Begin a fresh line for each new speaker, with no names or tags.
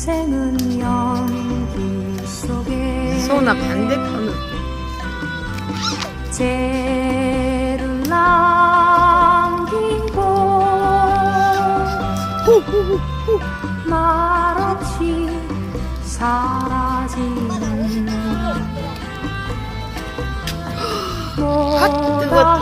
인생은 연기 속에
소은아 반대편은
죄를 남기고 말없이 사라지는
핫 뜨거